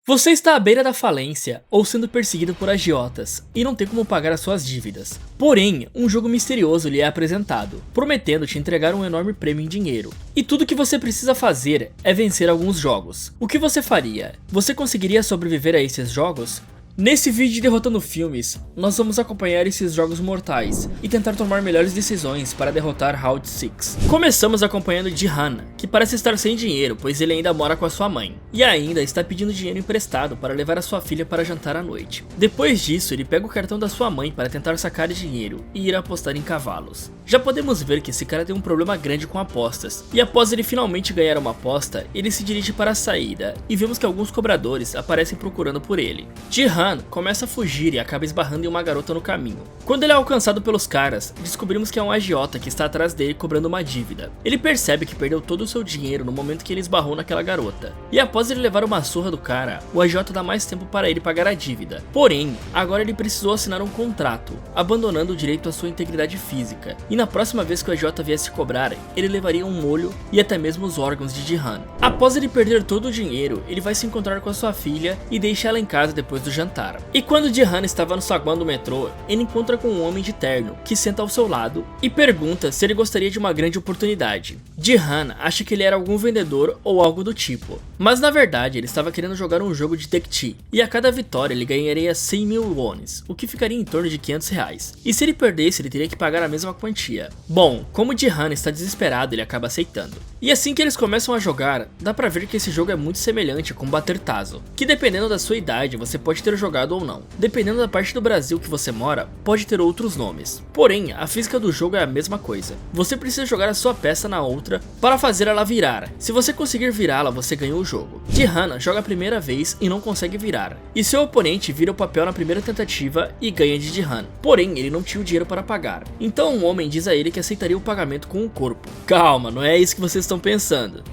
Você está à beira da falência ou sendo perseguido por agiotas e não tem como pagar as suas dívidas. Porém, um jogo misterioso lhe é apresentado, prometendo te entregar um enorme prêmio em dinheiro. E tudo que você precisa fazer é vencer alguns jogos. O que você faria? Você conseguiria sobreviver a esses jogos? Nesse vídeo de Derrotando Filmes, nós vamos acompanhar esses jogos mortais e tentar tomar melhores decisões para derrotar Round 6. Começamos acompanhando Jihan, que parece estar sem dinheiro, pois ele ainda mora com a sua mãe, e ainda está pedindo dinheiro emprestado para levar a sua filha para jantar à noite. Depois disso, ele pega o cartão da sua mãe para tentar sacar dinheiro e ir apostar em cavalos. Já podemos ver que esse cara tem um problema grande com apostas, e após ele finalmente ganhar uma aposta, ele se dirige para a saída, e vemos que alguns cobradores aparecem procurando por ele. Jihan começa a fugir e acaba esbarrando em uma garota no caminho. Quando ele é alcançado pelos caras, descobrimos que é um agiota que está atrás dele cobrando uma dívida. Ele percebe que perdeu todo o seu dinheiro no momento que ele esbarrou naquela garota. E após ele levar uma surra do cara, o agiota dá mais tempo para ele pagar a dívida. Porém, agora ele precisou assinar um contrato, abandonando o direito à sua integridade física. E na próxima vez que o agiota viesse cobrar, ele levaria um molho e até mesmo os órgãos de Jihan. Após ele perder todo o dinheiro, ele vai se encontrar com a sua filha e deixa ela em casa depois do jantar. E quando Jihan estava no saguão do metrô, ele encontra com um homem de terno que senta ao seu lado e pergunta se ele gostaria de uma grande oportunidade. Jihan acha que ele era algum vendedor ou algo do tipo, mas na verdade ele estava querendo jogar um jogo de Dekti, e a cada vitória ele ganharia 100 mil wones, o que ficaria em torno de 500 reais. E se ele perdesse, ele teria que pagar a mesma quantia. Bom, como Jihan está desesperado, ele acaba aceitando. E assim que eles começam a jogar, dá pra ver que esse jogo é muito semelhante com Bater Tazo, que dependendo da sua idade você pode ter jogado ou não. Dependendo da parte do Brasil que você mora, pode ter outros nomes. Porém, a física do jogo é a mesma coisa. Você precisa jogar a sua peça na outra para fazer ela virar. Se você conseguir virá-la, você ganhou o jogo. Jihan joga a primeira vez e não consegue virar, e seu oponente vira o papel na primeira tentativa e ganha de Jihan. Porém, ele não tinha o dinheiro para pagar. Então um homem diz a ele que aceitaria o pagamento com o corpo. Calma, não é isso que vocês estão pensando.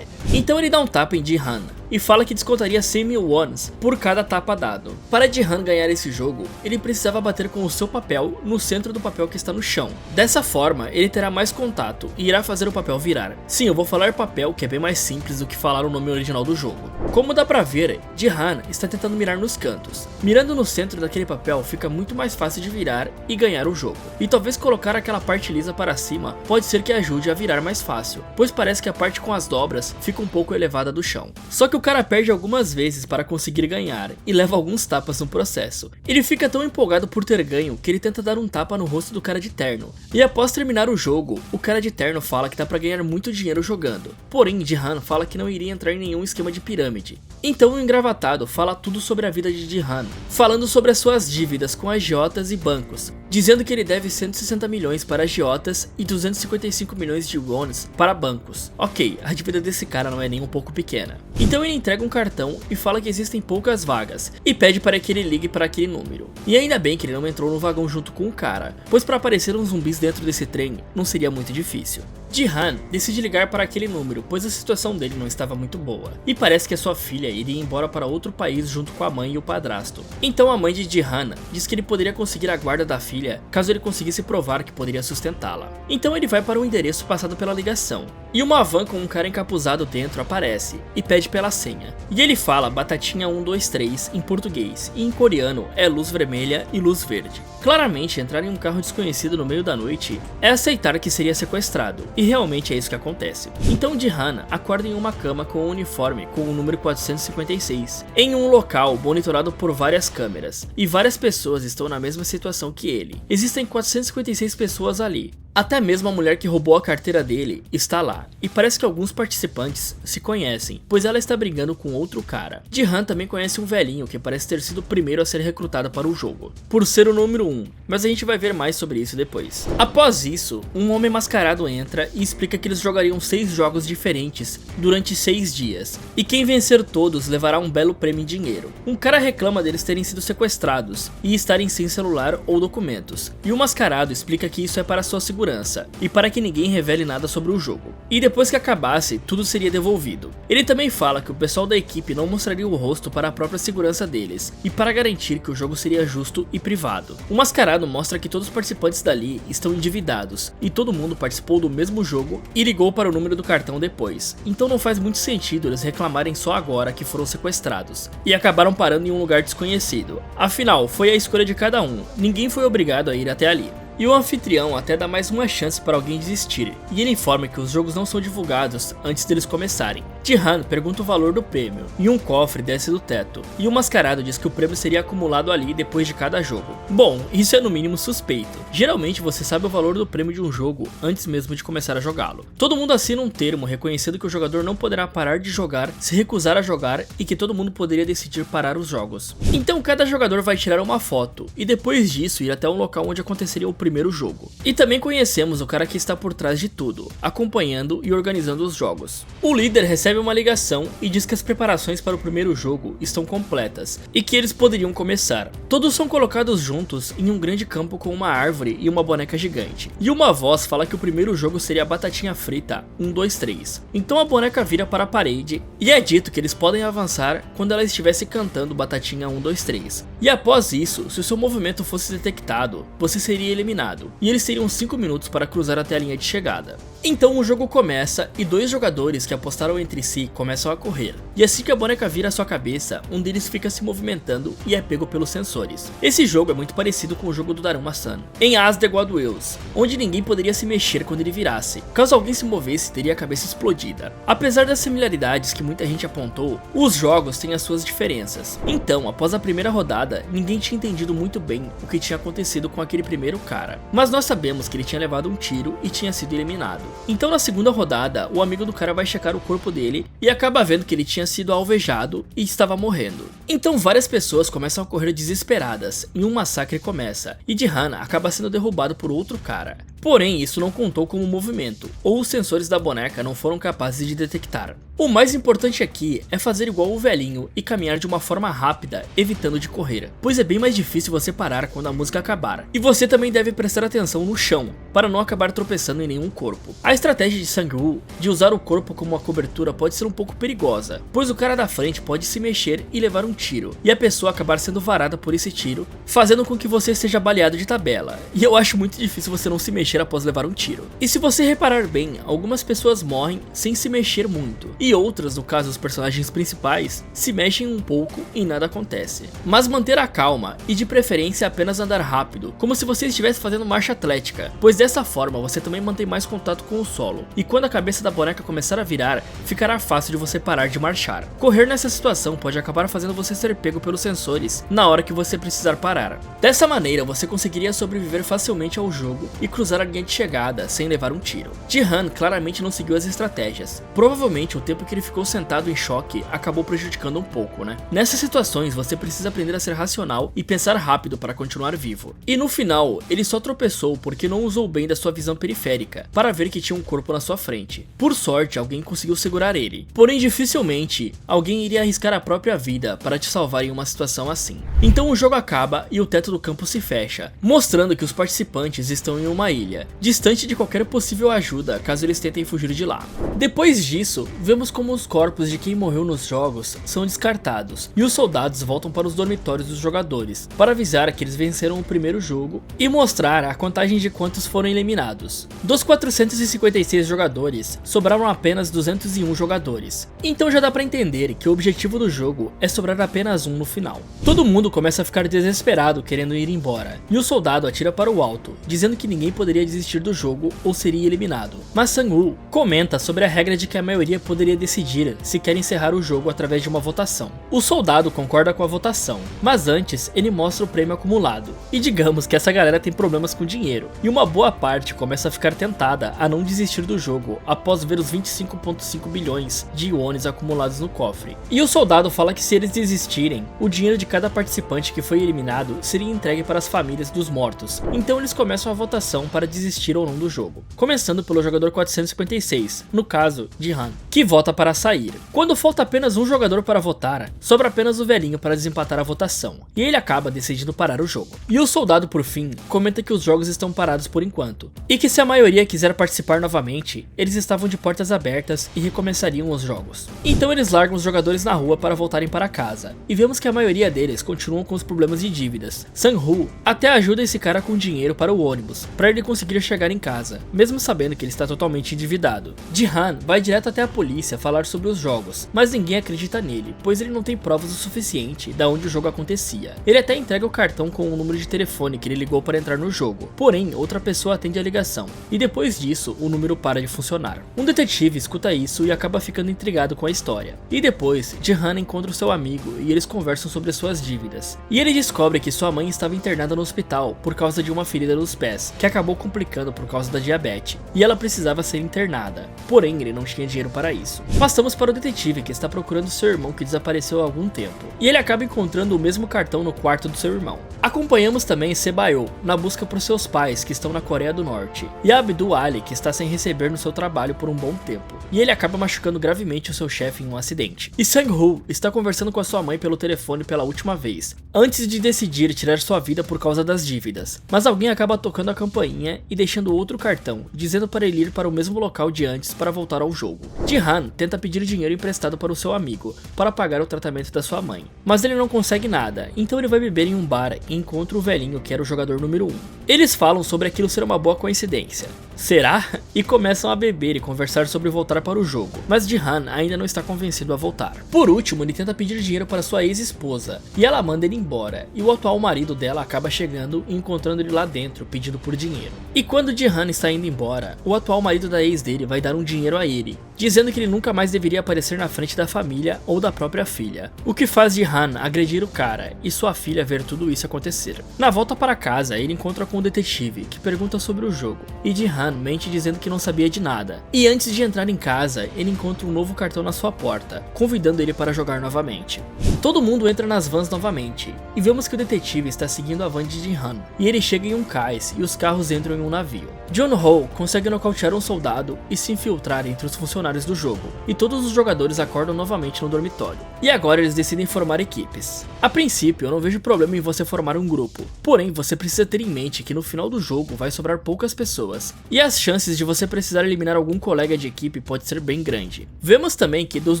Então ele dá um tapa em Jihan e fala que descontaria 100 mil wones por cada tapa dado. Para Jihan ganhar esse jogo, ele precisava bater com o seu papel no centro do papel que está no chão. Dessa forma, ele terá mais contato e irá fazer o papel virar. Sim, eu vou falar papel, que é bem mais simples do que falar o nome original do jogo. Como dá pra ver, Jihan está tentando mirar nos cantos. Mirando no centro daquele papel fica muito mais fácil de virar e ganhar o jogo. E talvez colocar aquela parte lisa para cima pode ser que ajude a virar mais fácil, pois parece que a parte com as dobras fica um pouco elevada do chão. Só que o cara perde algumas vezes para conseguir ganhar e leva alguns tapas no processo. Ele fica tão empolgado por ter ganho que ele tenta dar um tapa no rosto do cara de terno. E após terminar o jogo, o cara de terno fala que dá pra ganhar muito dinheiro jogando. Porém, Jihan fala que não iria entrar em nenhum esquema de pirâmide. Então o engravatado fala tudo sobre a vida de Jihan, falando sobre as suas dívidas com agiotas e bancos, dizendo que ele deve 160 milhões para agiotas e 255 milhões de wones para bancos. Ok, a dívida desse cara não é nem um pouco pequena. Então ele entrega um cartão e fala que existem poucas vagas, e pede para que ele ligue para aquele número. E ainda bem que ele não entrou no vagão junto com o cara, pois para aparecer uns zumbis dentro desse trem não seria muito difícil. Jihan decide ligar para aquele número, pois a situação dele não estava muito boa, e parece que a sua filha iria embora para outro país junto com a mãe e o padrasto. Então a mãe de Jihan diz que ele poderia conseguir a guarda da filha caso ele conseguisse provar que poderia sustentá-la. Então ele vai para o endereço passado pela ligação, e uma van com um cara encapuzado dentro aparece e pede pela senha. E ele fala batatinha 123 em português, e em coreano é luz vermelha e luz verde. Claramente, entrar em um carro desconhecido no meio da noite é aceitar que seria sequestrado. E realmente é isso que acontece. Então Jihan acorda em uma cama com um uniforme com o número 456, em um local monitorado por várias câmeras, e várias pessoas estão na mesma situação que ele. Existem 456 pessoas ali. Até mesmo a mulher que roubou a carteira dele está lá, e parece que alguns participantes se conhecem, pois ela está brigando com outro cara. Jihan também conhece um velhinho que parece ter sido o primeiro a ser recrutado para o jogo, por ser o número 1, mas a gente vai ver mais sobre isso depois. Após isso, um homem mascarado entra e explica que eles jogariam 6 jogos diferentes durante 6 dias, e quem vencer todos levará um belo prêmio em dinheiro. Um cara reclama deles terem sido sequestrados e estarem sem celular ou documentos, e o mascarado explica que isso é para sua segurança, segurança e para que ninguém revele nada sobre o jogo. E depois que acabasse, tudo seria devolvido. Ele também fala que o pessoal da equipe não mostraria o rosto para a própria segurança deles e para garantir que o jogo seria justo e privado. O Mascarado mostra que todos os participantes dali estão endividados e todo mundo participou do mesmo jogo e ligou para o número do cartão depois. Então não faz muito sentido eles reclamarem só agora que foram sequestrados e acabaram parando em um lugar desconhecido. Afinal, foi a escolha de cada um, ninguém foi obrigado a ir até ali. E o anfitrião até dá mais uma chance para alguém desistir, e ele informa que os jogos não são divulgados antes deles começarem. Jihan pergunta o valor do prêmio, e um cofre desce do teto, e o Mascarado diz que o prêmio seria acumulado ali depois de cada jogo. Bom, isso é no mínimo suspeito. Geralmente você sabe o valor do prêmio de um jogo antes mesmo de começar a jogá-lo. Todo mundo assina um termo reconhecendo que o jogador não poderá parar de jogar, se recusar a jogar e que todo mundo poderia decidir parar os jogos. Então cada jogador vai tirar uma foto, e depois disso ir até um local onde aconteceria o primeiro jogo. E também conhecemos o cara que está por trás de tudo, acompanhando e organizando os jogos. O líder recebe uma ligação e diz que as preparações para o primeiro jogo estão completas e que eles poderiam começar. Todos são colocados juntos em um grande campo com uma árvore e uma boneca gigante. E uma voz fala que o primeiro jogo seria Batatinha Frita 1, 2, 3. Então a boneca vira para a parede e é dito que eles podem avançar quando ela estivesse cantando Batatinha 1, 2, 3. E após isso, se o seu movimento fosse detectado, você seria eliminado. E eles teriam 5 minutos para cruzar até a linha de chegada. Então o jogo começa e dois jogadores que apostaram entre si começam a correr. E assim que a boneca vira a sua cabeça, um deles fica se movimentando e é pego pelos sensores. Esse jogo é muito parecido com o jogo do Daruma-san, em As The God Wills, onde ninguém poderia se mexer quando ele virasse. Caso alguém se movesse, teria a cabeça explodida. Apesar das similaridades que muita gente apontou, os jogos têm as suas diferenças. Então, após a primeira rodada, ninguém tinha entendido muito bem o que tinha acontecido com aquele primeiro cara. Mas nós sabemos que ele tinha levado um tiro e tinha sido eliminado. Então na segunda rodada, o amigo do cara vai checar o corpo dele e acaba vendo que ele tinha sido alvejado e estava morrendo. Então várias pessoas começam a correr desesperadas e um massacre começa, e Jihan acaba sendo derrubado por outro cara. Porém, isso não contou como movimento, ou os sensores da boneca não foram capazes de detectar. O mais importante aqui é fazer igual o velhinho e caminhar de uma forma rápida, evitando de correr, pois é bem mais difícil você parar quando a música acabar. E você também deve prestar atenção no chão, para não acabar tropeçando em nenhum corpo. A estratégia de Sang-woo de usar o corpo como uma cobertura pode ser um pouco perigosa, pois o cara da frente pode se mexer e levar um tiro, e a pessoa acabar sendo varada por esse tiro, fazendo com que você seja baleado de tabela. E eu acho muito difícil você não se mexer após levar um tiro. E se você reparar bem, algumas pessoas morrem sem se mexer muito, e outras, no caso os personagens principais, se mexem um pouco e nada acontece. Mas manter a calma e de preferência apenas andar rápido, como se você estivesse fazendo marcha atlética, pois dessa forma você também mantém mais contato com o solo, e quando a cabeça da boneca começar a virar, ficará fácil de você parar de marchar. Correr nessa situação pode acabar fazendo você ser pego pelos sensores na hora que você precisar parar. Dessa maneira você conseguiria sobreviver facilmente ao jogo e cruzar a linha de chegada sem levar um tiro. Jihan claramente não seguiu as estratégias. Provavelmente o tempo que ele ficou sentado em choque acabou prejudicando um pouco, né? Nessas situações você precisa aprender a ser racional e pensar rápido para continuar vivo. E no final, ele só tropeçou porque não usou bem da sua visão periférica para ver que tinha um corpo na sua frente. Por sorte, alguém conseguiu segurar ele. Porém, dificilmente alguém iria arriscar a própria vida para te salvar em uma situação assim. Então o jogo acaba e o teto do campo se fecha, mostrando que os participantes estão em uma ilha, distante de qualquer possível ajuda caso eles tentem fugir de lá. Depois disso, vemos como os corpos de quem morreu nos jogos são descartados e os soldados voltam para os dormitórios dos jogadores para avisar que eles venceram o primeiro jogo e mostrar a contagem de quantos foram eliminados. Dos 456 jogadores, sobraram apenas 201 jogadores. Então já dá pra entender que o objetivo do jogo é sobrar apenas um no final. Todo mundo começa a ficar desesperado querendo ir embora, e o soldado atira para o alto, dizendo que ninguém poderia desistir do jogo ou seria eliminado. Mas Sang-woo comenta sobre a regra de que a maioria poderia decidir se quer encerrar o jogo através de uma votação. O soldado concorda com a votação, mas antes ele mostra o prêmio acumulado. E digamos que essa galera tem problemas com dinheiro, e uma boa parte começa a ficar tentada a não desistir do jogo após ver os 25,5 bilhões de iones acumulados no cofre. E o soldado fala que se eles desistirem, o dinheiro de cada participante que foi eliminado seria entregue para as famílias dos mortos. Então eles começam a votação para desistir ou não do jogo, começando pelo jogador 456, no caso, Jihan, que vota para sair. Quando falta apenas um jogador para votar, sobra apenas o velhinho para desempatar a votação, e ele acaba decidindo parar o jogo. E o soldado, por fim, comenta que os jogos estão parados por enquanto, enquanto, e que se a maioria quiser participar novamente, eles estavam de portas abertas e recomeçariam os jogos. Então eles largam os jogadores na rua para voltarem para casa, e vemos que a maioria deles continuam com os problemas de dívidas. Sang-Hoo até ajuda esse cara com dinheiro para o ônibus, para ele conseguir chegar em casa, mesmo sabendo que ele está totalmente endividado. Ji-han vai direto até a polícia falar sobre os jogos, mas ninguém acredita nele, pois ele não tem provas o suficiente da onde o jogo acontecia. Ele até entrega o cartão com o número de telefone que ele ligou para entrar no jogo, porém outra pessoa atende a ligação, e depois disso o número para de funcionar. Um detetive escuta isso e acaba ficando intrigado com a história, e depois Ji-han encontra o seu amigo e eles conversam sobre suas dívidas, e ele descobre que sua mãe estava internada no hospital por causa de uma ferida nos pés, que acabou complicando por causa da diabetes, e ela precisava ser internada, porém ele não tinha dinheiro para isso. Passamos para o detetive que está procurando seu irmão que desapareceu há algum tempo, e ele acaba encontrando o mesmo cartão no quarto do seu irmão. Acompanhamos também Se-Bayo na busca por seus pais que estão na Coreia do Norte, e Abdul Ali que está sem receber no seu trabalho por um bom tempo, e ele acaba machucando gravemente o seu chefe em um acidente. E Sang-Hoo está conversando com a sua mãe pelo telefone pela última vez, antes de decidir tirar sua vida por causa das dívidas, mas alguém acaba tocando a campainha e deixando outro cartão, dizendo para ele ir para o mesmo local de antes para voltar ao jogo. Ji-han tenta pedir dinheiro emprestado para o seu amigo, para pagar o tratamento da sua mãe, mas ele não consegue nada, então ele vai beber em um bar e encontra o velhinho que era o jogador número 1. Eles falam sobre aquilo ser uma boa coincidência. Será? E começam a beber e conversar sobre voltar para o jogo, mas Ji-han ainda não está convencido a voltar. Por último, ele tenta pedir dinheiro para sua ex-esposa, e ela manda ele embora, e o atual marido dela acaba chegando e encontrando ele lá dentro pedindo por dinheiro. E quando Ji-han está indo embora, o atual marido da ex dele vai dar um dinheiro a ele, dizendo que ele nunca mais deveria aparecer na frente da família ou da própria filha, o que faz Ji-han agredir o cara e sua filha ver tudo isso acontecer. Na volta para casa, ele encontra com um detetive que pergunta sobre o jogo, e Ji-han mente dizendo que não sabia de nada, e antes de entrar em casa, ele encontra um novo cartão na sua porta, convidando ele para jogar novamente. Todo mundo entra nas vans novamente, e vemos que o detetive está seguindo a van de Ji-han, e ele chega em um cais e os carros entram em um navio. Jun-Ho consegue nocautear um soldado e se infiltrar entre os funcionários do jogo, e todos os jogadores acordam novamente no dormitório. E agora eles decidem formar equipes. A princípio eu não vejo problema em você formar um grupo, porém você precisa ter em mente que no final do jogo vai sobrar poucas pessoas, e as chances de você precisar eliminar algum colega de equipe pode ser bem grande. Vemos também que dos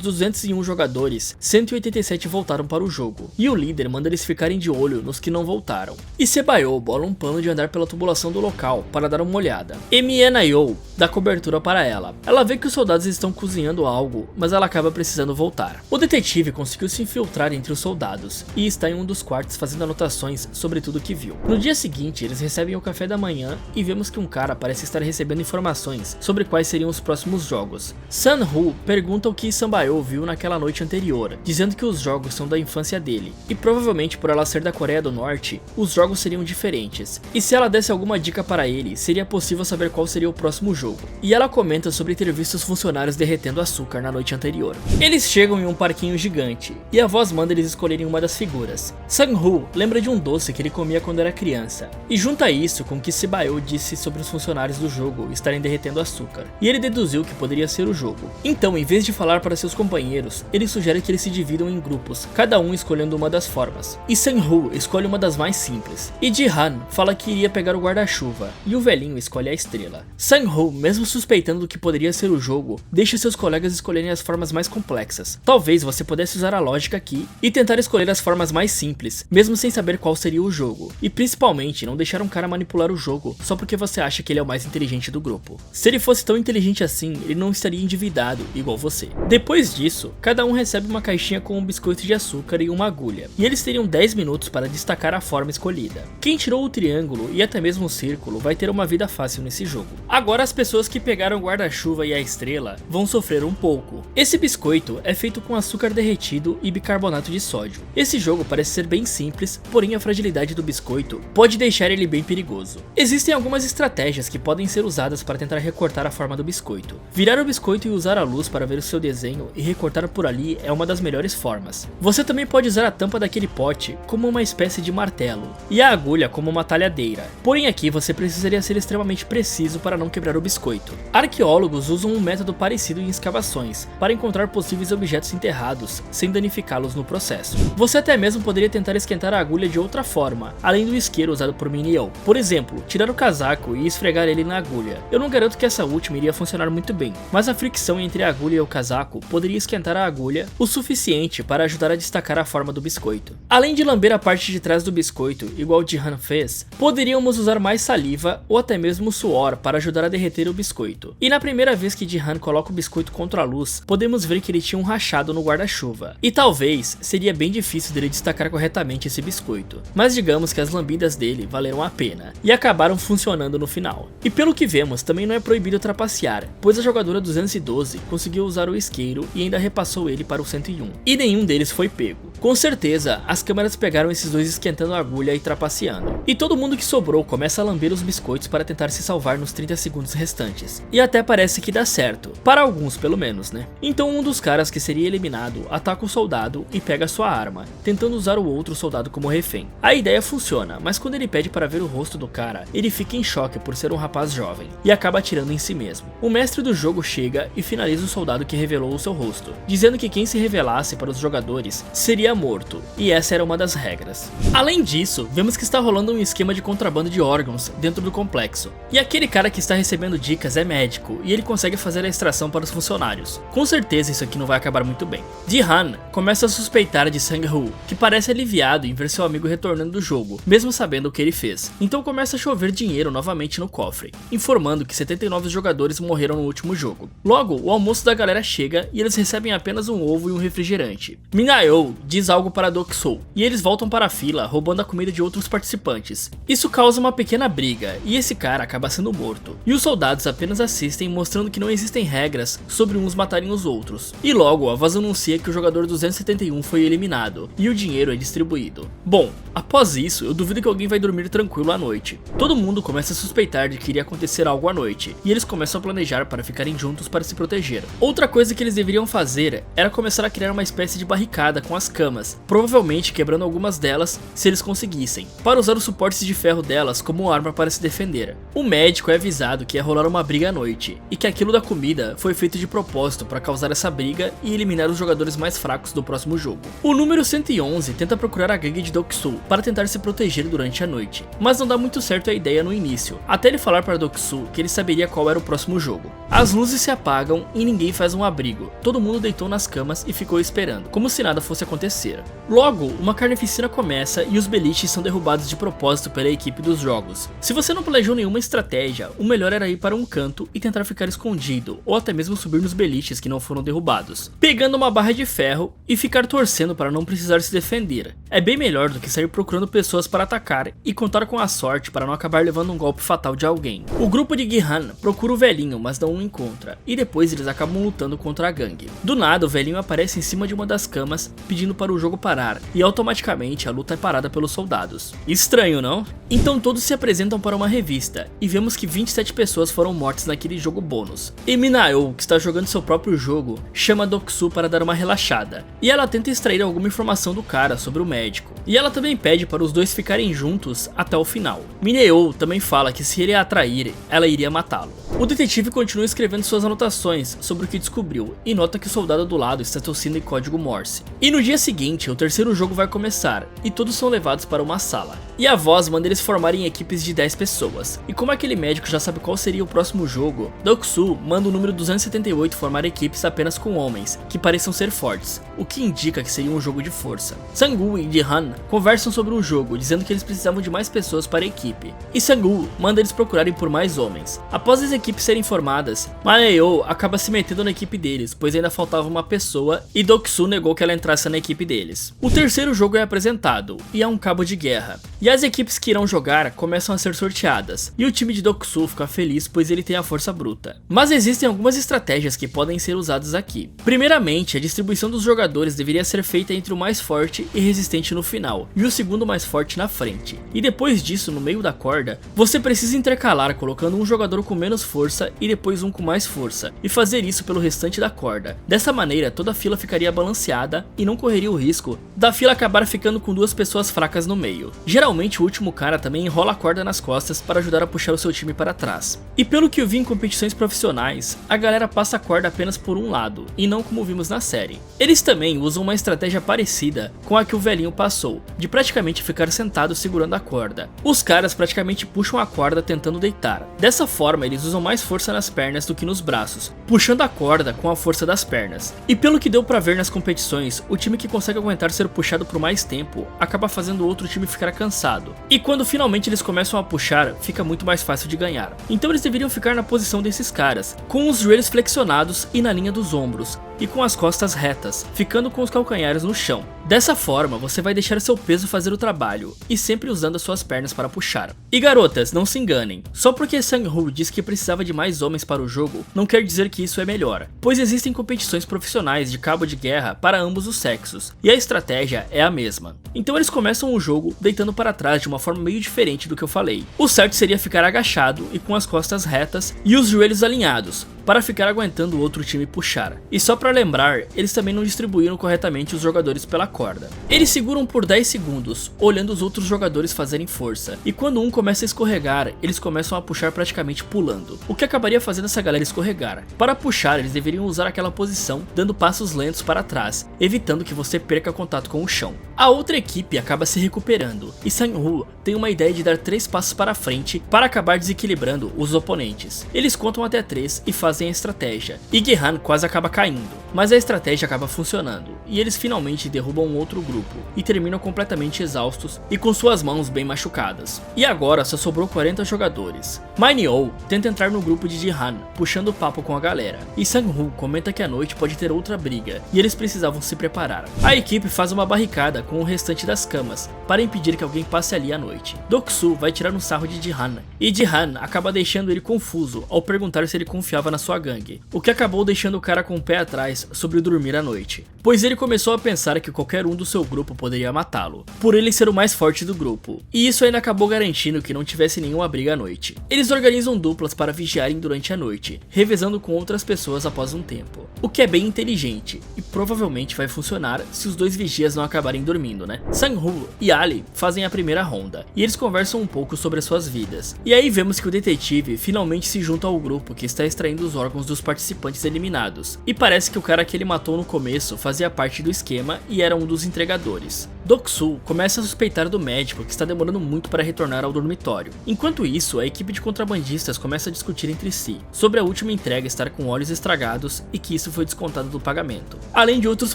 201 jogadores, 187 voltaram para o jogo, e o líder manda eles ficarem de olho nos que não voltaram. E Se-Bayo bola um plano de andar pela tubulação do local para dar uma olhada. E Mie-Na-Yo dá cobertura para ela. Ela vê que os soldados estão cozinhando algo, mas ela acaba precisando voltar. O detetive conseguiu se infiltrar entre os soldados, e está em um dos quartos fazendo anotações sobre tudo que viu. No dia seguinte, eles recebem o café da manhã e vemos que um cara parece estar recebendo informações sobre quais seriam os próximos jogos. Sang-Hoo pergunta o que Se-Bayo viu naquela noite anterior, dizendo que os jogos são da infância dele, e provavelmente por ela ser da Coreia do Norte, os jogos seriam diferentes, e se ela desse alguma dica para ele, seria possível saber qual seria o próximo jogo. E ela comenta sobre ter visto os funcionários derretendo açúcar na noite anterior. Eles chegam em um parquinho gigante, e a voz manda eles escolherem uma das figuras. Sang-Hoo lembra de um doce que ele comia quando era criança, e junta isso com o que Se-Bayo disse sobre os funcionários do jogo estarem derretendo açúcar, e ele deduziu que poderia ser o jogo. Então, em vez de falar para seus companheiros, ele sugere que eles se dividam em grupos, cada um escolhendo uma das formas. E Sang-Hoo escolhe uma das mais simples, e Ji-han fala que iria pegar o guarda-chuva, e o velhinho escolhe a estrela. Sang-Hoo, mesmo suspeitando do que poderia ser o jogo, deixa seus colegas escolherem as formas mais complexas. Talvez você pudesse usar a lógica aqui e tentar escolher as formas mais simples, mesmo sem saber qual seria o jogo, e principalmente não deixar um cara manipular o jogo só porque você acha que ele é o mais inteligente do grupo. Se ele fosse tão inteligente assim, ele não estaria endividado igual você. Depois disso, cada um recebe uma caixinha com um biscoito de açúcar e uma agulha, e eles teriam 10 minutos para destacar a forma escolhida. Quem tirou o triângulo e até mesmo o círculo vai ter uma vida fácil nesse jogo. Agora as pessoas que pegaram o guarda-chuva e a estrela vão sofrer um pouco. Esse biscoito é feito com açúcar derretido e bicarbonato de sódio. Esse jogo parece ser bem simples, porém a fragilidade do biscoito pode deixar ele bem perigoso. Existem algumas estratégias que podem ser usadas para tentar recortar a forma do biscoito. Virar o biscoito e usar a luz para ver o seu desenho e recortar por ali é uma das melhores formas. Você também pode usar a tampa daquele pote como uma espécie de martelo, e a agulha como uma talhadeira. Porém aqui você precisaria ser extremamente preciso para não quebrar o biscoito. Arqueólogos usam um método parecido em escavações, para encontrar possíveis objetos enterrados, sem danificá-los no processo. Você até mesmo poderia tentar esquentar a agulha de outra forma, além do isqueiro usado por Mineo. Por exemplo, tirar o casaco e esfregar ele na agulha. Eu não garanto que essa última iria funcionar muito bem, mas a fricção entre a agulha e o casaco poderia esquentar a agulha o suficiente para ajudar a destacar a forma do biscoito. Além de lamber a parte de trás do biscoito, igual Jihan fez, poderíamos usar mais saliva ou até mesmo suor para ajudar a derreter o biscoito. E na primeira vez que Jihan coloca o biscoito contra a luz, podemos ver que ele tinha um rachado no guarda-chuva. E talvez seria bem difícil dele destacar corretamente esse biscoito, mas digamos que as lambidas dele valeram a pena e acabaram funcionando no final. E pelo que vemos, também não é proibido trapacear, pois a jogadora 212 conseguiu usar o isqueiro e ainda repassou ele para o 101, e nenhum deles foi pego. Com certeza, as câmeras pegaram esses dois esquentando a agulha e trapaceando, e todo mundo que sobrou começa a lamber os biscoitos para tentar se salvar nos 30 segundos restantes, e até parece que dá certo, para alguns pelo menos, né? Então um dos caras que seria eliminado ataca o soldado e pega sua arma, tentando usar o outro soldado como refém. A ideia funciona, mas quando ele pede para ver o rosto do cara, ele fica em choque por ser um rapaz jovem, e acaba atirando em si mesmo. O mestre do jogo chega e finaliza o soldado que revelou o seu rosto, dizendo que quem se revelasse para os jogadores seria morto, e essa era uma das regras. Além disso, vemos que está rolando um esquema de contrabando de órgãos dentro do complexo, e aquele cara que está recebendo dicas é médico, e ele consegue fazer a extração para os funcionários. Com certeza isso aqui não vai acabar muito bem. Jihan começa a suspeitar de Sang-Hoo, que parece aliviado em ver seu amigo retornando do jogo, mesmo sabendo o que ele fez. Então começa a chover dinheiro novamente no cofre, informando que 79 jogadores morreram no último jogo. Logo, o almoço da galera chega e eles recebem apenas um ovo e um refrigerante. Mineo diz algo para Deok-Soo, e eles voltam para a fila roubando a comida de outros participantes. Isso causa uma pequena briga, e esse cara acaba sendo morto. E os soldados apenas assistem, mostrando que não existem regras sobre uns matarem os outros. E logo, a voz anuncia que o jogador 271 foi eliminado, e o dinheiro é distribuído. Bom, após isso, eu duvido que alguém vai dormir tranquilo à noite. Todo mundo começa a suspeitar de que iria acontecer algo à noite, e eles começam a planejar para ficarem juntos para se proteger. Outra coisa que eles deveriam fazer era começar a criar uma espécie de barricada com as camas, provavelmente quebrando algumas delas se eles conseguissem, para usar os suportes de ferro delas como arma para se defender. O médico é avisado que ia rolar uma briga à noite, e que aquilo da comida foi feito de propósito para causar essa briga e eliminar os jogadores mais fracos do próximo jogo. O número 111 tenta procurar a gangue de Deok-Soo para tentar se proteger durante a noite, mas não dá muito certo a ideia no início, até ele falar para Deok-Soo que ele saberia qual era o próximo jogo. As luzes se apagam e ninguém faz um abrigo, todo mundo deitou nas camas e ficou esperando, como se nada fosse acontecer. Logo, uma carnificina começa e os beliches são derrubados de propósito pela equipe dos jogos. Se você não planejou nenhuma estratégia, o melhor era ir para um canto e tentar ficar escondido, ou até mesmo subir nos beliches que não foram derrubados, pegando uma barra de ferro e ficar torcendo para não precisar se defender. É bem melhor do que sair procurando pessoas para atacar e contar com a sorte para não acabar levando um golpe fatal de alguém. O grupo de Jihan procura o velhinho, mas não o encontra, e depois eles acabam lutando contra a gangue. Do nada, o velhinho aparece em cima de uma das camas, pedindo para o jogo parar, e automaticamente a luta é parada pelos soldados. Estranho, não? Então todos se apresentam para uma revista, e vemos que 27 pessoas foram mortas naquele jogo bônus. E Mineo, que está jogando seu próprio jogo, chama Deok-Soo para dar uma relaxada, e ela tenta extrair alguma informação do cara sobre o médico. E ela também pede para os dois ficarem juntos até o final. Mineo também fala que se ele a atrair, ela iria matá-lo. O detetive continua escrevendo suas anotações sobre o que descobriu, e nota que o soldado do lado está tossindo em código Morse. E no dia seguinte, o terceiro jogo vai começar, e todos são levados para uma sala. E a voz manda eles formarem equipes de 10 pessoas. E como aquele médico já sabe qual seria o próximo jogo, Deok-Soo manda o número 278 formar equipes apenas com homens, que pareçam ser fortes, o que indica que seria um jogo de força. Sang-Woo e Jihan conversam sobre o jogo, dizendo que eles precisavam de mais pessoas para a equipe. E Sang-Woo manda eles procurarem por mais homens. Após as equipes serem formadas, Mineo acaba se metendo na equipe deles, pois ainda faltava uma pessoa, e Deok-Soo negou que ela entrasse na equipe deles. O terceiro jogo é apresentado, e é um cabo de guerra. E as equipes que irão jogar começam a ser sorteadas, e o time de Deok-Soo fica feliz pois ele tem a força bruta. Mas existem algumas estratégias que podem ser usadas aqui. Primeiramente, a distribuição dos jogadores deveria ser feita entre o mais forte e resistente no final, e o segundo mais forte na frente. E depois disso, no meio da corda, você precisa intercalar colocando um jogador com menos força força e depois um com mais força, e fazer isso pelo restante da corda. Dessa maneira, toda a fila ficaria balanceada e não correria o risco da fila acabar ficando com duas pessoas fracas no meio. Geralmente o último cara também enrola a corda nas costas para ajudar a puxar o seu time para trás. E pelo que eu vi em competições profissionais, a galera passa a corda apenas por um lado, e não como vimos na série. Eles também usam uma estratégia parecida com a que o velhinho passou, de praticamente ficar sentado segurando a corda. Os caras praticamente puxam a corda tentando deitar. Dessa forma eles usam mais força nas pernas do que nos braços, puxando a corda com a força das pernas. E pelo que deu pra ver nas competições, o time que consegue aguentar ser puxado por mais tempo acaba fazendo o outro time ficar cansado. E quando finalmente eles começam a puxar, fica muito mais fácil de ganhar. Então eles deveriam ficar na posição desses caras, com os joelhos flexionados e na linha dos ombros, e com as costas retas, ficando com os calcanhares no chão. Dessa forma, você vai deixar seu peso fazer o trabalho, e sempre usando as suas pernas para puxar. E garotas, não se enganem, só porque Sang-Hoo disse que precisava de mais homens para o jogo, não quer dizer que isso é melhor, pois existem competições profissionais de cabo de guerra para ambos os sexos, e a estratégia é a mesma. Então eles começam o jogo deitando para trás de uma forma meio diferente do que eu falei. O certo seria ficar agachado e com as costas retas e os joelhos alinhados, para ficar aguentando o outro time puxar. E só para lembrar, eles também não distribuíram corretamente os jogadores pela corda. Eles seguram por 10 segundos, olhando os outros jogadores fazerem força, e quando um começa a escorregar, eles começam a puxar praticamente pulando, o que acabaria fazendo essa galera escorregar. Para puxar, eles deveriam usar aquela posição, dando passos lentos para trás, evitando que você perca contato com o chão. A outra equipe acaba se recuperando, e Sang-Hoo tem uma ideia de dar 3 passos para frente para acabar desequilibrando os oponentes. Eles contam até 3 e fazem a estratégia, e Gi-han quase acaba caindo, mas a estratégia acaba funcionando, e eles finalmente derrubam um outro grupo, e terminam completamente exaustos e com suas mãos bem machucadas. E agora só sobrou 40 jogadores. Mine-Oh tenta entrar no grupo de Gi-han, puxando o papo com a galera, e Sang-Hoo comenta que a noite pode ter outra briga, e eles precisavam se preparar. A equipe faz uma barricada com o restante das camas, para impedir que alguém passe ali à noite. Doksu vai tirar um sarro de Ji-han, e Ji-han acaba deixando ele confuso ao perguntar se ele confiava na sua gangue, o que acabou deixando o cara com o pé atrás sobre dormir à noite, pois ele começou a pensar que qualquer um do seu grupo poderia matá-lo, por ele ser o mais forte do grupo, e isso ainda acabou garantindo que não tivesse nenhuma briga à noite. Eles organizam duplas para vigiarem durante a noite, revezando com outras pessoas após um tempo, o que é bem inteligente, e provavelmente vai funcionar se os dois vigias não acabarem dormindo, né? Sang-Hoo e Ali fazem a primeira ronda, e eles conversam um pouco sobre as suas vidas, e aí vemos que o detetive finalmente se junta ao grupo que está extraindo os órgãos dos participantes eliminados, e parece que o cara que ele matou no começo fazia parte do esquema e era um dos entregadores. Doksu começa a suspeitar do médico que está demorando muito para retornar ao dormitório. Enquanto isso, a equipe de contrabandistas começa a discutir entre si sobre a última entrega estar com olhos estragados e que isso foi descontado do pagamento, além de outros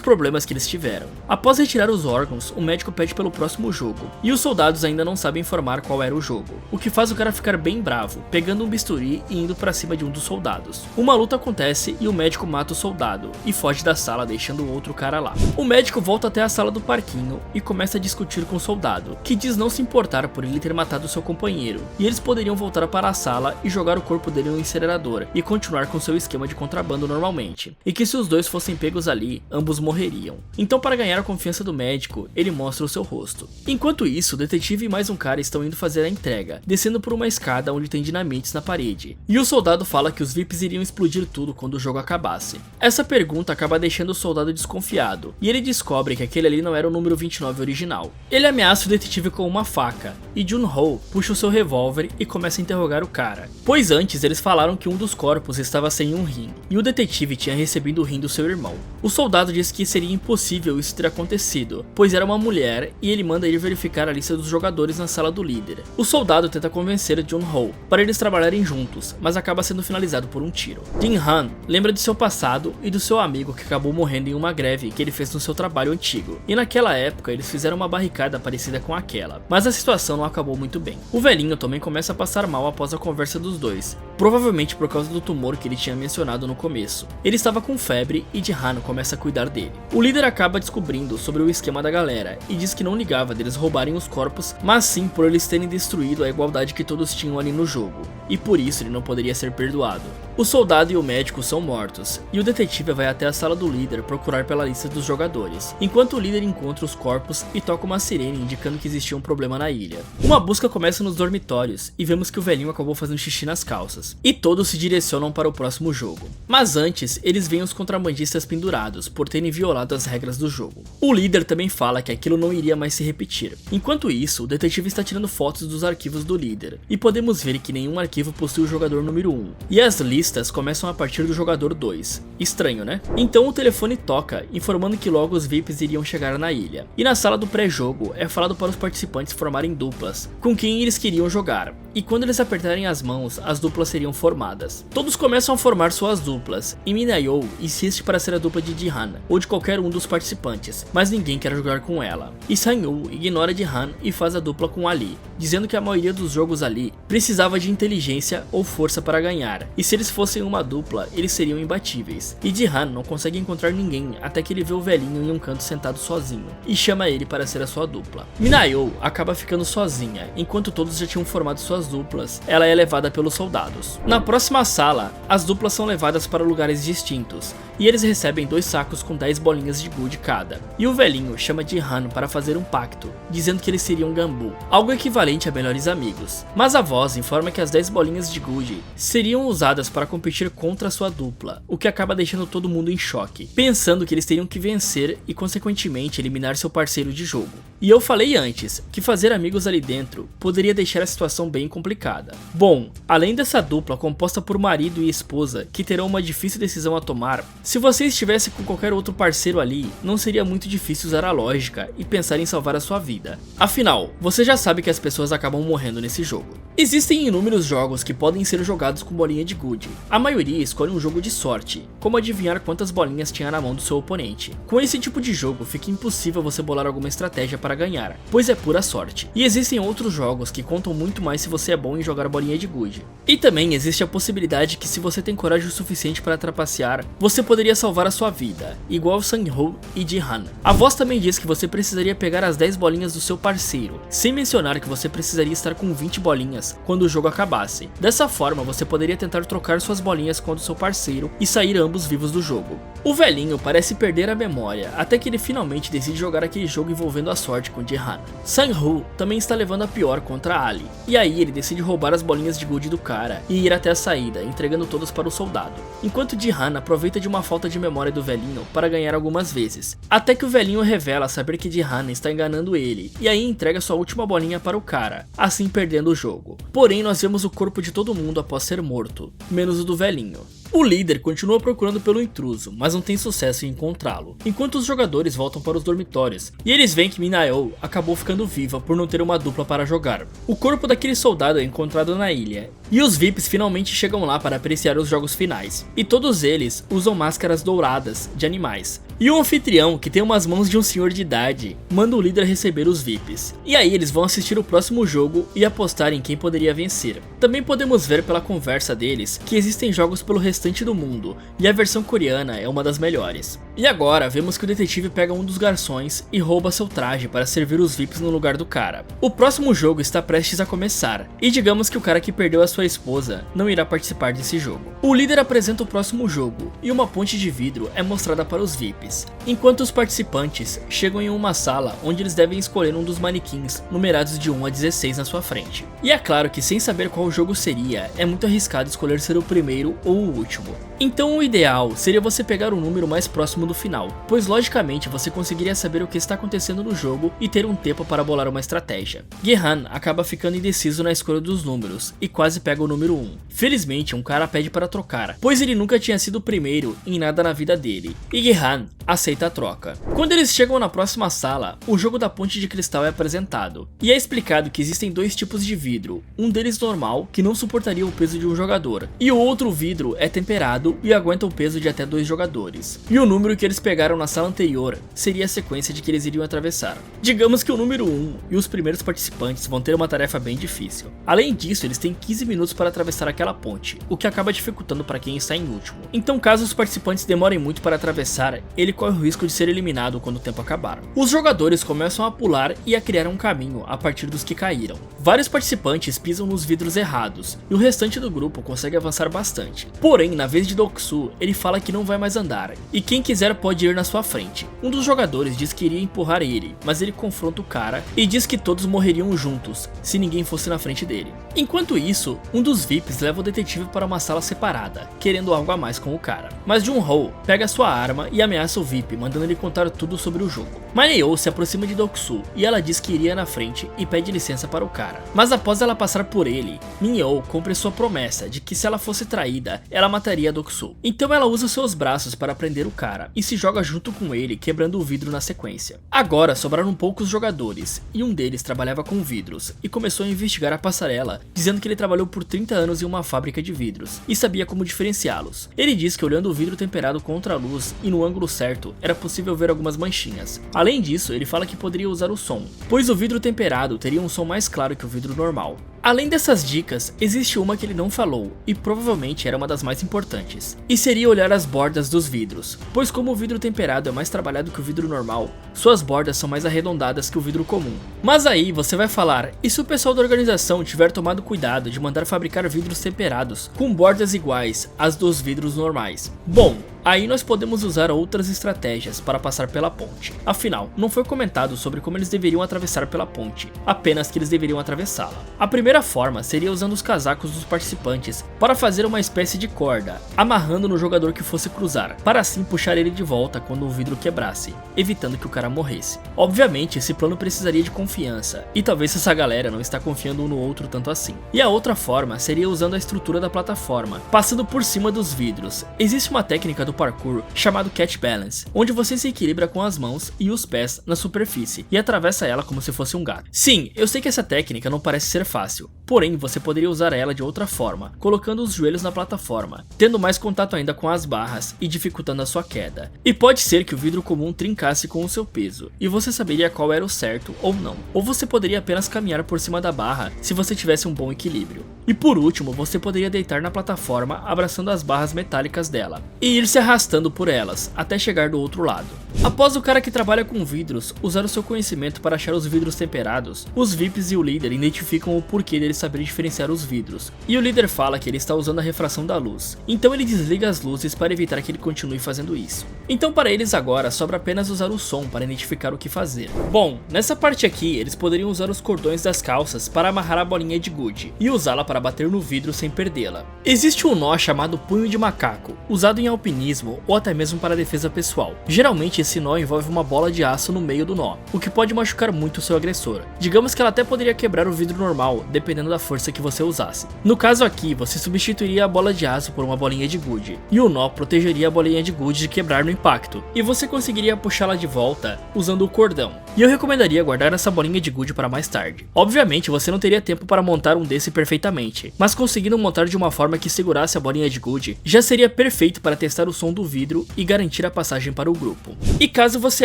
problemas que eles tiveram. Após retirar os órgãos, o médico pede pelo próximo jogo, e os soldados ainda não sabem informar qual era o jogo, o que faz o cara ficar bem bravo, pegando um bisturi e indo para cima de um dos soldados. Uma luta acontece e o médico mata o soldado e foge da sala, deixando o outro cara lá. O médico volta até a sala do parquinho e começa a discutir com o soldado, que diz não se importar por ele ter matado seu companheiro, e eles poderiam voltar para a sala e jogar o corpo dele no incinerador e continuar com seu esquema de contrabando normalmente, e que se os dois fossem pegos ali, ambos morreriam. Então, para ganhar a confiança do médico, ele mostra o seu rosto. Enquanto isso, o detetive e mais um cara estão indo fazer a entrega, descendo por uma escada onde tem dinamites na parede, e o soldado fala que os VIPs iriam explodir tudo quando o jogo acabasse. Essa pergunta acaba deixando o soldado desconfiado, e ele descobre que aquele ali não era o número 29 original. Ele ameaça o detetive com uma faca, e Jun-Ho puxa o seu revólver e começa a interrogar o cara, pois antes eles falaram que um dos corpos estava sem um rim, e o detetive tinha recebido o rim do seu irmão. O soldado diz que seria impossível isso ter acontecido, pois era uma mulher, e ele manda ele verificar a lista dos jogadores na sala do líder. O soldado tenta convencer Jun-Ho para eles trabalharem juntos, mas acaba sendo finalizado por um tiro. Jin-Han lembra de seu passado e do seu amigo que acabou morrendo em uma greve que ele fez no seu trabalho antigo, e naquela época eles fizeram uma barricada parecida com aquela, mas a situação não acabou muito bem. O velhinho também começa a passar mal após a conversa dos dois, provavelmente por causa do tumor que ele tinha mencionado no começo. Ele estava com febre e Ji-Han começa a cuidar dele. O líder acaba descobrindo sobre o esquema da galera e diz que não ligava deles roubarem os corpos, mas sim por eles terem destruído a igualdade que todos tinham ali no jogo. e por isso ele não poderia ser perdoado. O soldado e o médico são mortos, e o detetive vai até a sala do líder procurar pela lista dos jogadores, enquanto o líder encontra os corpos e toca uma sirene indicando que existia um problema na ilha. Uma busca começa nos dormitórios, e vemos que o velhinho acabou fazendo xixi nas calças, e todos se direcionam para o próximo jogo. Mas antes, eles veem os contrabandistas pendurados, por terem violado as regras do jogo. O líder também fala que aquilo não iria mais se repetir. Enquanto isso, o detetive está tirando fotos dos arquivos do líder, e podemos ver que nenhum arquivo possui o jogador número 1, e as listas começam a partir do jogador 2. Estranho, né? Então o telefone toca, informando que logo os VIPs iriam chegar na ilha. E na sala do pré-jogo é falado para os participantes formarem duplas, com quem eles queriam jogar. E quando eles apertarem as mãos, as duplas seriam formadas. Todos começam a formar suas duplas, e Minayo insiste para ser a dupla de Jihan, ou de qualquer um dos participantes, mas ninguém quer jogar com ela. E Sang-woo ignora Jihan e faz a dupla com Ali, dizendo que a maioria dos jogos ali precisava de inteligência ou força para ganhar, e se eles fossem uma dupla, eles seriam imbatíveis. E Jihan não consegue encontrar ninguém até que ele vê o velhinho em um canto sentado sozinho, e chama ele para ser a sua dupla. Minayo acaba ficando sozinha, enquanto todos já tinham formado suas duplas, ela é levada pelos soldados. Na próxima sala, as duplas são levadas para lugares distintos, e eles recebem 2 sacos com 10 bolinhas de gold cada. E o velhinho chama Jihan para fazer um pacto, dizendo que eles seriam Gambu, algo equivalente a melhores amigos. Mas a voz informa que as 10 bolinhas de gold seriam usadas para competir contra a sua dupla, o que acaba deixando todo mundo em choque, pensando que eles teriam que vencer e consequentemente eliminar seu parceiro de jogo. E eu falei antes, que fazer amigos ali dentro poderia deixar a situação bem complicada. Bom, além dessa dupla composta por marido e esposa, que terão uma difícil decisão a tomar, se você estivesse com qualquer outro parceiro ali, não seria muito difícil usar a lógica e pensar em salvar a sua vida. Afinal, você já sabe que as pessoas acabam morrendo nesse jogo. Existem inúmeros jogos que podem ser jogados com bolinha de gude. A maioria escolhe um jogo de sorte, como adivinhar quantas bolinhas tinha na mão do seu oponente. Com esse tipo de jogo, fica impossível você bolar alguma estratégia para ganhar, pois é pura sorte. E existem outros jogos que contam muito mais se você é bom em jogar bolinha de gude. E também existe a possibilidade que se você tem coragem o suficiente para trapacear, você poderia salvar a sua vida, igual Sang-woo e Jihan. A voz também diz que você precisaria pegar as 10 bolinhas do seu parceiro, sem mencionar que você precisaria estar com 20 bolinhas quando o jogo acabasse. Dessa forma, você poderia tentar trocar suas bolinhas com a do seu parceiro e sair ambos vivos do jogo. O velhinho parece perder a memória, até que ele finalmente decide jogar aquele jogo envolvendo a sorte com Jihan. Sang-woo também está levando a pior contra Ali, e aí ele decide roubar as bolinhas de gold do cara e ir até a saída, entregando todas para o soldado. Enquanto Jihan aproveita de uma falta de memória do velhinho para ganhar algumas vezes, até que o velhinho revela saber que Jihan está enganando ele, e aí entrega sua última bolinha para o cara, assim perdendo o jogo. Porém, nós vemos o corpo de todo mundo após ser morto, menos o do velhinho. O líder continua procurando pelo intruso, mas não tem sucesso em encontrá-lo, enquanto os jogadores voltam para os dormitórios, e eles veem que Minayo acabou ficando viva por não ter uma dupla para jogar. O corpo daquele soldado é encontrado na ilha, e os VIPs finalmente chegam lá para apreciar os jogos finais, e todos eles usam máscaras douradas de animais. E o anfitrião, que tem umas mãos de um senhor de idade, manda o líder receber os VIPs. E aí eles vão assistir o próximo jogo e apostar em quem poderia vencer. Também podemos ver pela conversa deles que existem jogos pelo restante do mundo, e a versão coreana é uma das melhores. E agora vemos que o detetive pega um dos garçons e rouba seu traje para servir os VIPs no lugar do cara. O próximo jogo está prestes a começar, e digamos que o cara que perdeu a sua esposa não irá participar desse jogo. O líder apresenta o próximo jogo, e uma ponte de vidro é mostrada para os VIPs, enquanto os participantes chegam em uma sala onde eles devem escolher um dos manequins numerados de 1 a 16 na sua frente. E é claro que sem saber qual jogo seria, é muito arriscado escolher ser o primeiro ou o último. Então o ideal seria você pegar o número mais próximo do final, pois logicamente você conseguiria saber o que está acontecendo no jogo e ter um tempo para bolar uma estratégia. Jihan acaba ficando indeciso na escolha dos números e quase pega o número 1. Felizmente um cara pede para trocar, pois ele nunca tinha sido o primeiro em nada na vida dele, e Jihan aceita a troca. Quando eles chegam na próxima sala, o jogo da ponte de cristal é apresentado, e é explicado que existem 2 tipos de vidro, um deles normal, que não suportaria o peso de um jogador, e o outro vidro é temperado e aguenta o peso de até 2 jogadores. E o número que eles pegaram na sala anterior seria a sequência de que eles iriam atravessar. Digamos que o número 1 e os primeiros participantes vão ter uma tarefa bem difícil. Além disso, eles têm 15 minutos para atravessar aquela ponte, o que acaba dificultando para quem está em último. Então, caso os participantes demorem muito para atravessar, ele corre o risco de ser eliminado quando o tempo acabar. Os jogadores começam a pular e a criar um caminho a partir dos que caíram. Vários participantes pisam nos vidros errados, e o restante do grupo consegue avançar bastante. Porém, na vez de Doksu, ele fala que não vai mais andar, e quem quiser pode ir na sua frente. Um dos jogadores diz que iria empurrar ele, mas ele confronta o cara e diz que todos morreriam juntos, se ninguém fosse na frente dele. Enquanto isso, um dos VIPs leva o detetive para uma sala separada, querendo algo a mais com o cara. Mas Jun-Ho pega sua arma e ameaça o VIP, mandando ele contar tudo sobre o jogo. Maeneo se aproxima de Doksu e ela diz que iria na frente e pede licença para o cara. Mas após ela passar por ele, Minho cumpre sua promessa de que se ela fosse traída, ela mataria Doksu. Então ela usa seus braços para prender o cara e se joga junto com ele, quebrando o vidro na sequência. Agora sobraram poucos jogadores, e um deles trabalhava com vidros e começou a investigar a passarela, dizendo que ele trabalhou por 30 anos em uma fábrica de vidros e sabia como diferenciá-los. Ele diz que olhando o vidro temperado contra a luz e no ângulo certo, era possível ver algumas manchinhas. Além disso, ele fala que poderia usar o som, pois o vidro temperado teria um som mais claro que o vidro normal. Além dessas dicas, existe uma que ele não falou, e provavelmente era uma das mais importantes, e seria olhar as bordas dos vidros, pois como o vidro temperado é mais trabalhado que o vidro normal, suas bordas são mais arredondadas que o vidro comum. Mas aí você vai falar, e se o pessoal da organização tiver tomado cuidado de mandar fabricar vidros temperados com bordas iguais às dos vidros normais? Bom, aí nós podemos usar outras estratégias para passar pela ponte. Afinal, não foi comentado sobre como eles deveriam atravessar pela ponte, apenas que eles deveriam atravessá-la. A primeira forma seria usando os casacos dos participantes para fazer uma espécie de corda, amarrando no jogador que fosse cruzar, para assim puxar ele de volta quando o vidro quebrasse, evitando que o cara morresse. Obviamente, esse plano precisaria de confiança, e talvez essa galera não está confiando um no outro tanto assim. E a outra forma seria usando a estrutura da plataforma, passando por cima dos vidros. Existe uma técnica do parkour chamado Catch Balance, onde você se equilibra com as mãos e os pés na superfície e atravessa ela como se fosse um gato. Sim, eu sei que essa técnica não parece ser fácil, porém você poderia usar ela de outra forma, colocando os joelhos na plataforma, tendo mais contato ainda com as barras e dificultando a sua queda. E pode ser que o vidro comum trincasse com o seu peso, e você saberia qual era o certo ou não. Ou você poderia apenas caminhar por cima da barra se você tivesse um bom equilíbrio. E por último, você poderia deitar na plataforma abraçando as barras metálicas dela, e ir se arrastando por elas, até chegar do outro lado. Após o cara que trabalha com vidros usar o seu conhecimento para achar os vidros temperados, os VIPs e o líder identificam o porquê dele saber diferenciar os vidros, e o líder fala que ele está usando a refração da luz, então ele desliga as luzes para evitar que ele continue fazendo isso. Então para eles agora sobra apenas usar o som para identificar o que fazer. Bom, nessa parte aqui eles poderiam usar os cordões das calças para amarrar a bolinha de gude, e usá-la para bater no vidro sem perdê-la. Existe um nó chamado punho de macaco, usado em alpinismo ou até mesmo para defesa pessoal. Geralmente esse nó envolve uma bola de aço no meio do nó, o que pode machucar muito o seu agressor. Digamos que ela até poderia quebrar o vidro normal, dependendo da força que você usasse. No caso aqui, você substituiria a bola de aço por uma bolinha de gude, e o nó protegeria a bolinha de gude de quebrar no impacto, e você conseguiria puxá-la de volta usando o cordão. E eu recomendaria guardar essa bolinha de gude para mais tarde. Obviamente você não teria tempo para montar um desse perfeitamente, mas conseguindo montar de uma forma que segurasse a bolinha de gude, já seria perfeito para testar o som do vidro e garantir a passagem para o grupo. E caso você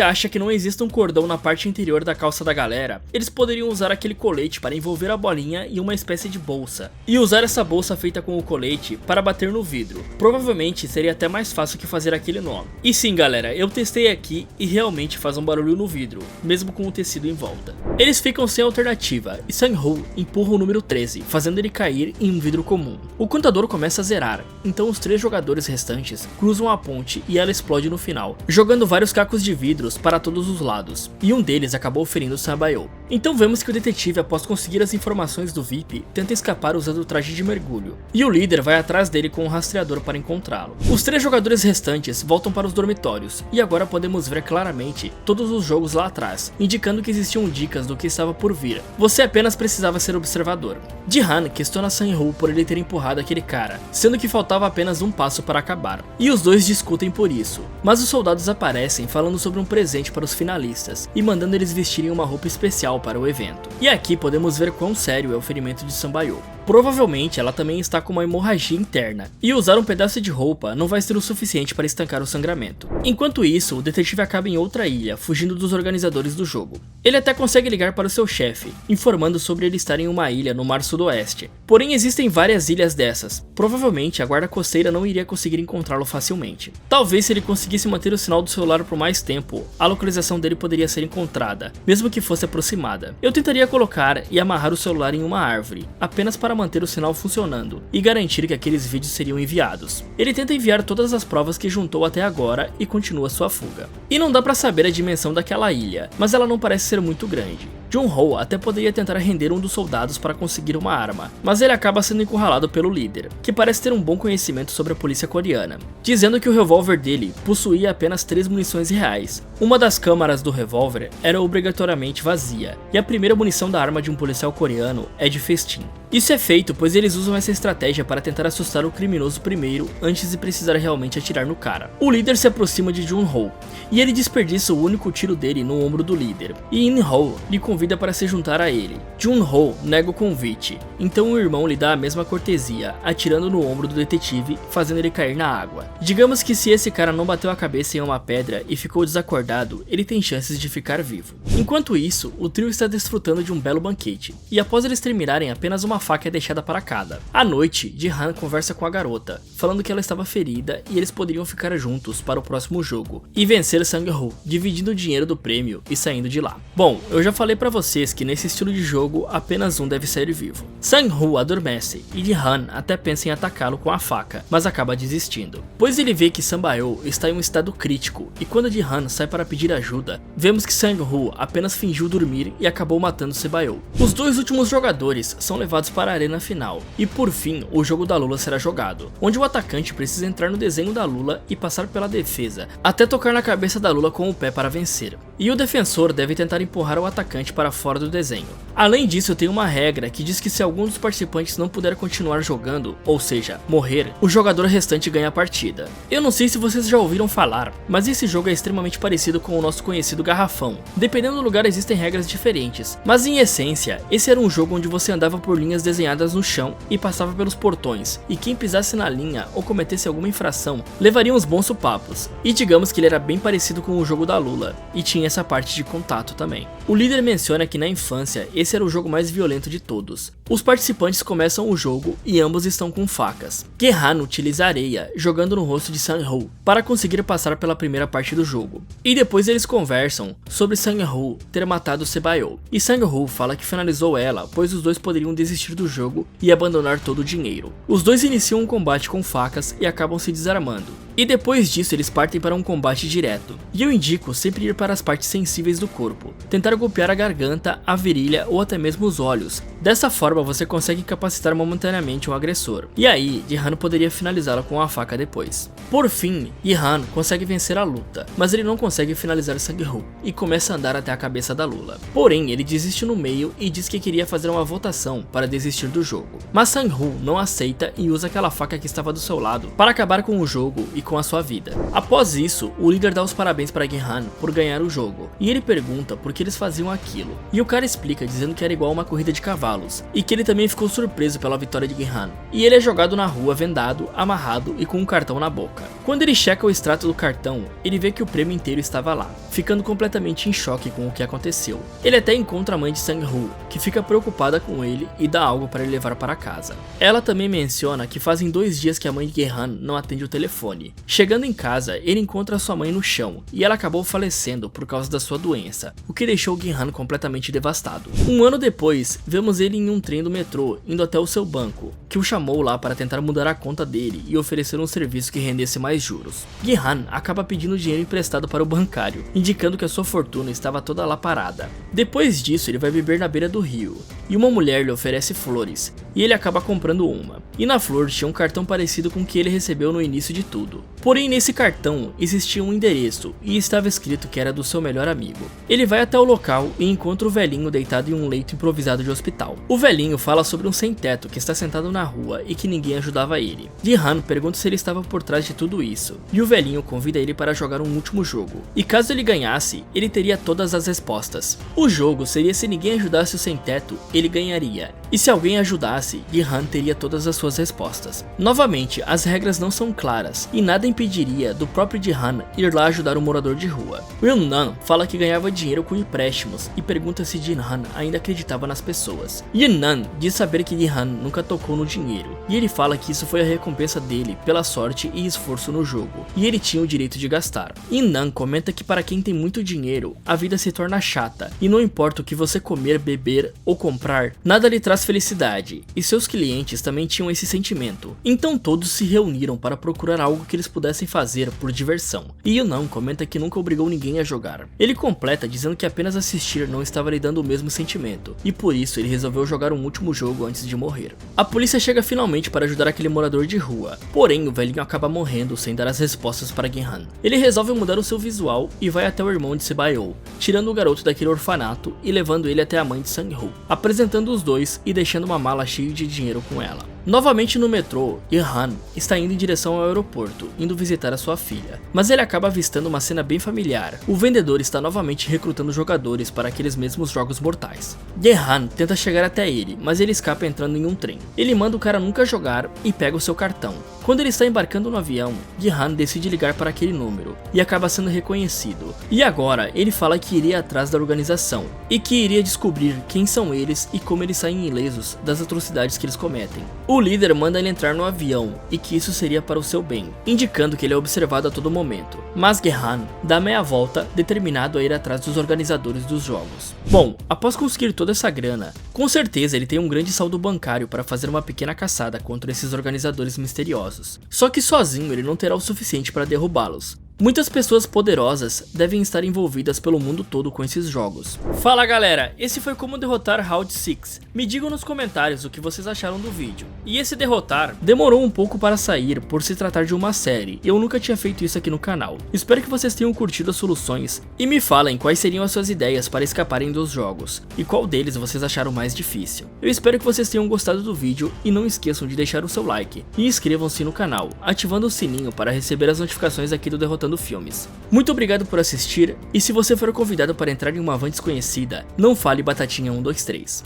ache que não exista um cordão na parte interior da calça da galera, eles poderiam usar aquele colete para envolver a bolinha em uma espécie de bolsa, e usar essa bolsa feita com o colete para bater no vidro. Provavelmente seria até mais fácil que fazer aquele nó. E sim galera, eu testei aqui e realmente faz um barulho no vidro, mesmo com o tecido em volta. Eles ficam sem alternativa, e Sang-Ho empurra o número 13, fazendo ele cair em um vidro comum. O contador começa a zerar, então os 3 jogadores restantes cruzam a ponte e ela explode no final, jogando vários cacos de vidros para todos os lados, e um deles acabou ferindo Sambayo. Então vemos que o detetive, após conseguir as informações do VIP, tenta escapar usando o traje de mergulho, e o líder vai atrás dele com um rastreador para encontrá-lo. Os 3 jogadores restantes voltam para os dormitórios, e agora podemos ver claramente todos os jogos lá atrás, indicando que existiam dicas do que estava por vir. Você apenas precisava ser observador. Ji-Han questiona Sang-Ho por ele ter empurrado aquele cara, sendo que faltava apenas um passo para acabar, e os dois discutem por isso. Mas os soldados aparecem falando sobre um presente para os finalistas, e mandando eles vestirem uma roupa especial para o evento. E aqui podemos ver quão sério é o ferimento de Sambayo. Provavelmente ela também está com uma hemorragia interna, e usar um pedaço de roupa não vai ser o suficiente para estancar o sangramento. Enquanto isso, o detetive acaba em outra ilha, fugindo dos organizadores do jogo. Ele até consegue ligar para o seu chefe, informando sobre ele estar em uma ilha no mar sudoeste. Porém existem várias ilhas dessas, provavelmente a guarda costeira não iria conseguir encontrá-lo facilmente. Talvez se ele conseguisse manter o sinal do celular por mais tempo, a localização dele poderia ser encontrada, mesmo que fosse aproximada. Eu tentaria colocar e amarrar o celular em uma árvore, apenas para manter o sinal funcionando e garantir que aqueles vídeos seriam enviados. Ele tenta enviar todas as provas que juntou até agora e continua sua fuga. E não dá pra saber a dimensão daquela ilha, mas ela não parece ser muito grande. Jun-Ho até poderia tentar render um dos soldados para conseguir uma arma, mas ele acaba sendo encurralado pelo líder, que parece ter um bom conhecimento sobre a polícia coreana, dizendo que o revólver dele possuía apenas 3 munições reais. Uma das câmaras do revólver era obrigatoriamente vazia, e a primeira munição da arma de um policial coreano é de festim. Isso é feito pois eles usam essa estratégia para tentar assustar o criminoso primeiro antes de precisar realmente atirar no cara. O líder se aproxima de Jun-Ho, e ele desperdiça o único tiro dele no ombro do líder, e In-Ho lhe convida para se juntar a ele. Jun-Ho nega o convite, então o irmão lhe dá a mesma cortesia, atirando no ombro do detetive, fazendo ele cair na água. Digamos que se esse cara não bateu a cabeça em uma pedra e ficou desacordado, ele tem chances de ficar vivo. Enquanto isso, o trio está desfrutando de um belo banquete, e após eles terminarem, apenas uma faca é deixada para cada. À noite, Ji-Han conversa com a garota, falando que ela estava ferida e eles poderiam ficar juntos para o próximo jogo, e vencer Sang-Ho, dividindo o dinheiro do prêmio e saindo de lá. Bom, eu já falei pra vocês que nesse estilo de jogo, apenas um deve sair vivo. Sang-Ho adormece, e Ji-Han até pensa em atacá-lo com a faca, mas acaba desistindo, pois ele vê que Sam-Baeo está em um estado crítico, e quando Ji-Han sai para pedir ajuda, vemos que Sang-Ho apenas fingiu dormir e acabou matando Sam-Baeo. Os dois últimos jogadores são levados para a arena final, e por fim o jogo da Lula será jogado, onde o atacante precisa entrar no desenho da Lula e passar pela defesa, até tocar na cabeça da Lula com o pé para vencer, e o defensor deve tentar empurrar o atacante para fora do desenho. Além disso, tem uma regra que diz que se algum dos participantes não puder continuar jogando, ou seja, morrer, o jogador restante ganha a partida. Eu não sei se vocês já ouviram falar, mas esse jogo é extremamente parecido com o nosso conhecido Garrafão. Dependendo do lugar existem regras diferentes, mas em essência, esse era um jogo onde você andava por linhas desenhadas no chão e passava pelos portões, e quem pisasse na linha ou cometesse alguma infração, levaria uns bons supapos. E digamos que ele era bem parecido com o jogo da Lula, e tinha essa parte de contato também. O líder menciona que na infância, esse era o jogo mais violento de todos. Os participantes começam o jogo e ambos estão com facas. Ji-Han utiliza areia, jogando no rosto de Sang-Ho, para conseguir passar pela primeira parte do jogo. E depois eles conversam sobre Sang-Ho ter matado Sam-Baeo, e Sang-Ho fala que finalizou ela, pois os dois poderiam desistir do jogo e abandonar todo o dinheiro. Os dois iniciam um combate com facas e acabam se desarmando. E depois disso eles partem para um combate direto. E eu indico sempre ir para as partes sensíveis do corpo, tentar golpear a garganta, a virilha ou até mesmo os olhos. Dessa forma você consegue incapacitar momentaneamente um agressor. E aí, Ji-Han poderia finalizá-la com a faca depois. Por fim, Ji-Han consegue vencer a luta, mas ele não consegue finalizar Sang-Ho e começa a andar até a cabeça da Lula. Porém, ele desiste no meio e diz que queria fazer uma votação para desistir do jogo. Mas Sang-Ho não aceita e usa aquela faca que estava do seu lado para acabar com o jogo e com a sua vida. Após isso, o líder dá os parabéns para Ji-Han por ganhar o jogo, e ele pergunta por que eles faziam aquilo, e o cara explica dizendo que era igual uma corrida de cavalos, e que ele também ficou surpreso pela vitória de Ji-Han, e ele é jogado na rua vendado, amarrado e com um cartão na boca. Quando ele checa o extrato do cartão, ele vê que o prêmio inteiro estava lá, ficando completamente em choque com o que aconteceu. Ele até encontra a mãe de Sang-Ho, que fica preocupada com ele e dá algo para ele levar para casa. Ela também menciona que fazem 2 dias que a mãe de Ji-Han não atende o telefone. Chegando em casa, ele encontra sua mãe no chão, e ela acabou falecendo por causa da sua doença, o que deixou Ji-Han completamente devastado. Um ano depois, vemos ele em um trem do metrô, indo até o seu banco, que o chamou lá para tentar mudar a conta dele e oferecer um serviço que rendesse mais juros. Ji-Han acaba pedindo dinheiro emprestado para o bancário, indicando que a sua fortuna estava toda lá parada. Depois disso, ele vai beber na beira do rio, e uma mulher lhe oferece flores, e ele acaba comprando uma. E na flor tinha um cartão parecido com o que ele recebeu no início de tudo. Porém, nesse cartão existia um endereço e estava escrito que era do seu melhor amigo. Ele vai até o local e encontra o velhinho deitado em um leito improvisado de hospital. O velhinho fala sobre um sem-teto que está sentado na rua e que ninguém ajudava ele. Ji-Han pergunta se ele estava por trás de tudo isso, e o velhinho convida ele para jogar um último jogo. E caso ele ganhasse, ele teria todas as respostas. O jogo seria se ninguém ajudasse o sem-teto, ele ganharia. e se alguém ajudasse, Gi-hun teria todas as suas respostas. Novamente, as regras não são claras, e nada impediria do próprio Gi-hun ir lá ajudar um morador de rua. Yin-nan fala que ganhava dinheiro com empréstimos e pergunta se Gi-hun ainda acreditava nas pessoas. Yin-nan diz saber que Gi-hun nunca tocou no dinheiro, e ele fala que isso foi a recompensa dele pela sorte e esforço no jogo, e ele tinha o direito de gastar. Yin-nan comenta que para quem tem muito dinheiro, a vida se torna chata, e não importa o que você comer, beber ou comprar, nada lhe traz felicidade, e seus clientes também tinham esse sentimento. Então todos se reuniram para procurar algo que eles pudessem fazer por diversão, e Yin-nan comenta que nunca obrigou ninguém a jogar. Ele completa dizendo que apenas assistir não estava lhe dando o mesmo sentimento, e por isso ele resolveu jogar um último jogo antes de morrer. A polícia chega finalmente para ajudar aquele morador de rua, porém o velhinho acaba morrendo sem dar as respostas para Gi-hun. Ele resolve mudar o seu visual e vai até o irmão de Sebaeol, tirando o garoto daquele orfanato e levando ele até a mãe de Sang-ho, apresentando os dois e deixando uma mala cheia de dinheiro com ela. Novamente no metrô, Gi-hun está indo em direção ao aeroporto, indo visitar a sua filha, mas ele acaba avistando uma cena bem familiar. O vendedor está novamente recrutando jogadores para aqueles mesmos jogos mortais. Gi-hun tenta chegar até ele, mas ele escapa entrando em um trem. Ele manda o cara nunca jogar e pega o seu cartão. Quando ele está embarcando no avião, Gi-hun decide ligar para aquele número e acaba sendo reconhecido. E agora ele fala que iria atrás da organização e que iria descobrir quem são eles e como eles saem ilesos das atrocidades que eles cometem. O líder manda ele entrar no avião e que isso seria para o seu bem, indicando que ele é observado a todo momento. Mas Gi-hun dá meia volta, determinado a ir atrás dos organizadores dos jogos. Bom, após conseguir toda essa grana, com certeza ele tem um grande saldo bancário para fazer uma pequena caçada contra esses organizadores misteriosos. Só que sozinho ele não terá o suficiente para derrubá-los. Muitas pessoas poderosas devem estar envolvidas pelo mundo todo com esses jogos. Fala galera, esse foi como derrotar Round 6. Me digam nos comentários o que vocês acharam do vídeo. E esse derrotar demorou um pouco para sair por se tratar de uma série, eu nunca tinha feito isso aqui no canal. Espero que vocês tenham curtido as soluções e me falem quais seriam as suas ideias para escaparem dos jogos e qual deles vocês acharam mais difícil. Eu espero que vocês tenham gostado do vídeo e não esqueçam de deixar o seu like e inscrevam-se no canal, ativando o sininho para receber as notificações aqui do Derrotando Filmes. Muito obrigado por assistir e se você for convidado para entrar em uma van desconhecida, não fale batatinha 1, 2, 3.